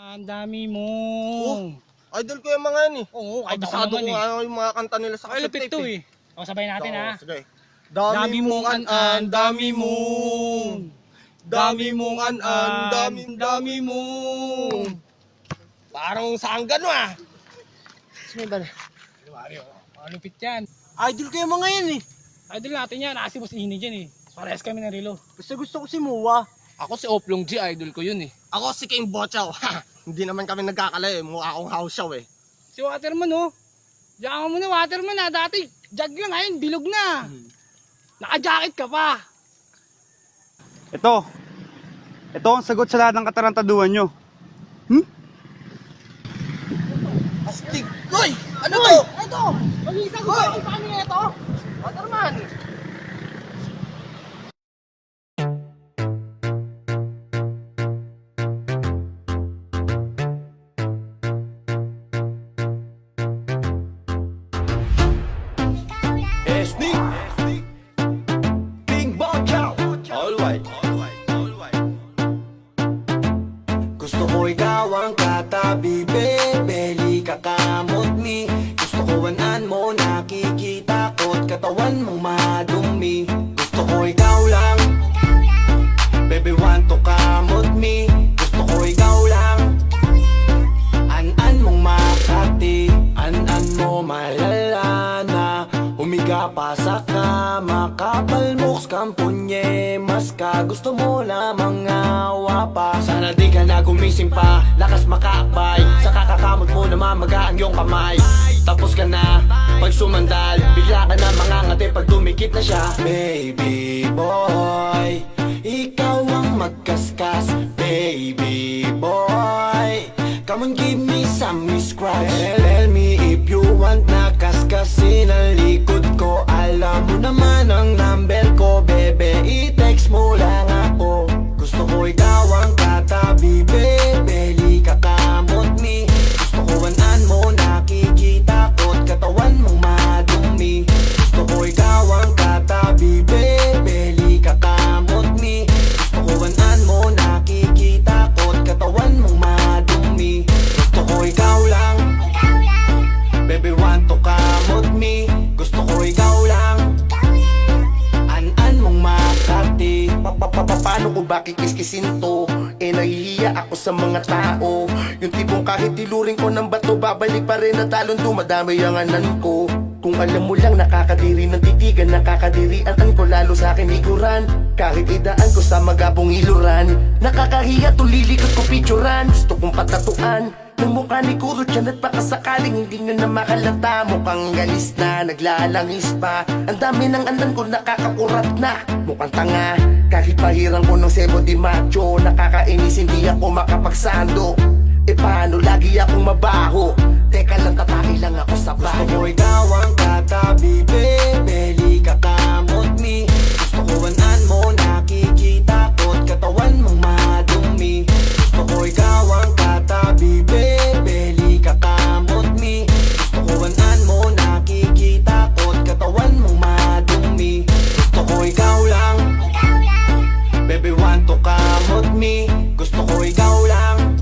Ang dami mo. Idol ko yung mga yan eh. Oo, kahit ako Kabisado ko naman ano yung mga kanta nila sa Ay, cassette lupit tape to eh. O, sabay natin ha. Sige. Dami mong an-an, dami mong. Dami mong an-an, dami mong. Parang sanggan mo ah. Sige ba? Lupit yan. Idol ko yung mga yan eh. Idol natin yan. Kasi boss ini dyan eh. Parehas kami ng relo. Gusto ko si Muwa. Ako si Oplong G, idol ko yun eh. Ako si King Bochaw. Hindi naman kami nagkakalay eh. Mukha akong house show eh. Si Waterman oh. Diyan mo na Waterman ha. Dati jag lang ngayon. Bilog na. Naka-jacket ka pa. Ito ang sagot sa lahat ng katarantaduhan nyo. Astig! Hoy! Ano to? Ito. Mag-isa ko sa paano na ito. Waterman! King Bochaw. Alright. Gusto ko ikaw ang katabi, bebeli kakamot ni. Gusto ko wanan mo, nakikita ko't katawan mong madumi. Gusto ko ikaw lang, baby want to kamot me. Gusto ko ikaw lang, an-an mong makati. An-an mo malala na humiga pa sa kama, kapalmoks kampunye mas ka. Gusto mo lamang awa pa. Sana di ka na gumising pa, lakas makaakbay. Sa kakakamot mo namamaga ang iyong kamay. Tapos ka na, pag sumandal, bigla ka na mangangati pag dumikit na siya. Baby boy, ikaw ang magkaskas. Baby boy, come on give me some scratch. Tell me if you want na kaskasin ang likod ko. Alam mo naman ang number ko, bebe, i-text mo lang ako. Gusto ko ikaw ang katabi, bebe, kakamot ni. Gusto ko wanan mo, nakikita ko't katawan mong madumi. Gusto ko ikaw ang katabi, bebe, kakamot ni. Gusto ko wanan mo, nakikita ko't katawan mong madumi. Gusto ko ikaw lang, baby want to kamot me. Gusto ko ikaw lang, an-an mong makati. Paano ko ba kikiskisin to? Nahihiya ako sa mga tao. Yung tipong kahit tiluring ko ng bato, babalik pa rin ang talon, dumadamay ang anan ko. Kung alam mo lang nakakadiri ng titigan, nakakadirian ko lalo sa akin iguran. Kahit idaan ko sa magabong iluran, nakakahiya tulilikot ko picturan. Gusto kong patatuan ng mukha ni Kurot yan, at baka sakaling hindi nyo na makalata. Mukhang galis na, naglalangis pa. Ang dami ng andan ko, nakakakurat na. Mukhang tanga, kahit pahirang ko ng sebo di macho. Nakakainis, hindi ako makapagsando. Paano lagi akong mabaho? Teka lang, tataki lang ako sa baho. Gusto ko ikaw ang katabi, bebe, kakamot ni. Gusto ko wanan mo, nakikita ko't katawan mong madumi. Gusto ko ikaw ang katabi, bebe, kakamot ni. Gusto ko wanan mo, nakikita ko't katawan mong madumi. Gusto ko ikaw lang, baby want to kamot me. Gusto ko ikaw lang,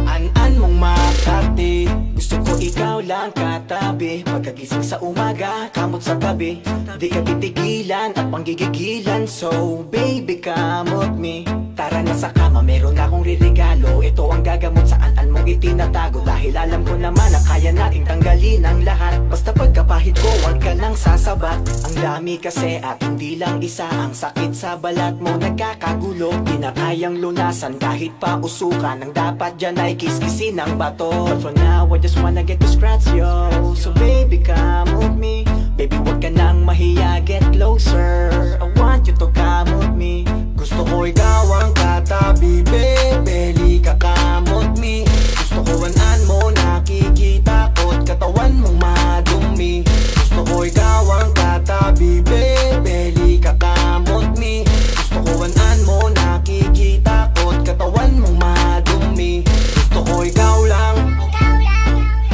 an-an mong makati. Gusto ko ikaw lang katabi, pagkagising sa umaga, kamot sa tabi. Di ka titigilan at panggigigilan, so baby kamot me. Tara na sa kama, meron akong ririgalo. Ito ang gagamot sa an-an mong itinatago. Dahil alam ko naman na kaya nating tanggalin ang lahat. Basta pagkapahit ko, wag ka nang sasabat. Ang dami kasi at hindi lang isa. Ang sakit sa balat mo nagkakagulo. Di na kayang lunasan kahit pa usukan. Ang dapat dyan ay kiskisin ng bato. But for now, I just wanna get to scratch yo. So baby come with me. Baby wag ka nang mahiya, get closer. I want you to come with me. Gusto ko ikaw ang katabi, bebe, kakamot me. Gusto ko wanan mo, nakikita ko't katawan mong madumi. Gusto ko ikaw ang katabi, bebe, kakamot me. Gusto ko wanan mo, nakikita ko't katawan mong madumi. Gusto ko ikaw lang,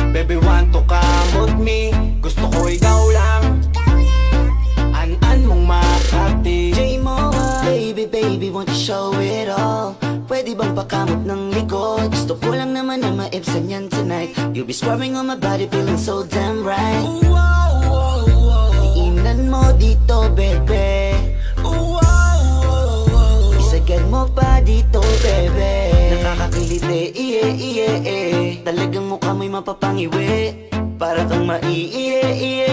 baby want to kamot me. Gusto ko ikaw lang, an-an mong makati. J-Mo, baby, won't you show it all? Pwede bang pakamot ng likod? Ibsen yan tonight. You'll be scrubbing on my body, feeling so damn right. Iinan mo dito, bebe. Isagad mo pa dito, bebe. Nakakakiliti, iye, iye, talagang mukha mo'y mapapangiwi. Para kang maiiye, iye,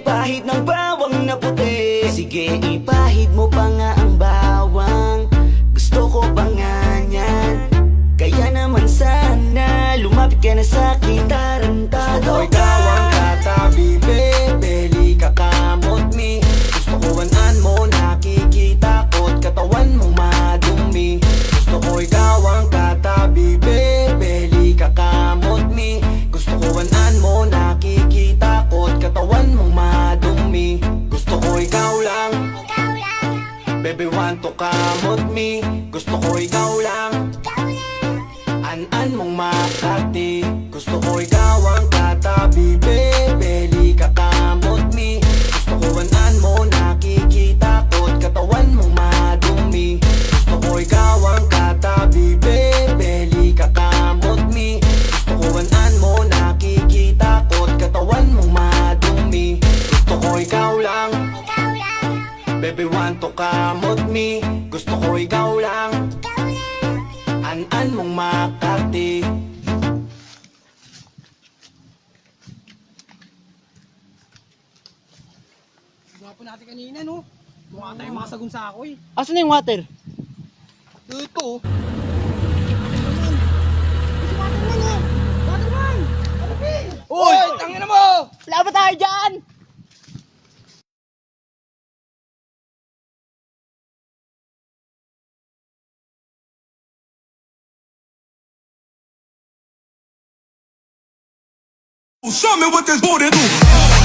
pagpahid ng bawang na puti. Sige, ipahid mo pa nga ang bawang. Gusto ko pa nga yan. Kaya naman sana lumapit ka na sa'kin, tarantado Gusto ko ikaw ang katabi, bebe, kakamot mi. Gusto ko wanan mo, nakikita ko't katawan mo madumi. Gusto ko ikaw ang katabi, bebe, kakamot mi. Gusto ko wanan mo, nakikita ko't katawan mo madumi. Gusto ko ikaw lang, baby, want to kamot me. Gusto ko ikaw lang, an mong makati. Gusto ko ikaw ang katabi, bebe, kakamot me. Gusto ko wanan mo, nakikita ko't katawan mo madumi. Gusto ko ikaw ang katabi, bebe, kakamot me. Gusto ko wanan mo, nakikita ko't katawan mo madumi. Gusto ko ikaw lang, baby, want to kamot me. Gusto ko ikaw lang, an mong makati. Gwapo natin kanina, no? Mukha tayong mga sagun sa ako eh. Asan na yung water? Ito. Waterman! Uy! Tangin na mo! Wala ba tayo dyan? Show me what this booty do.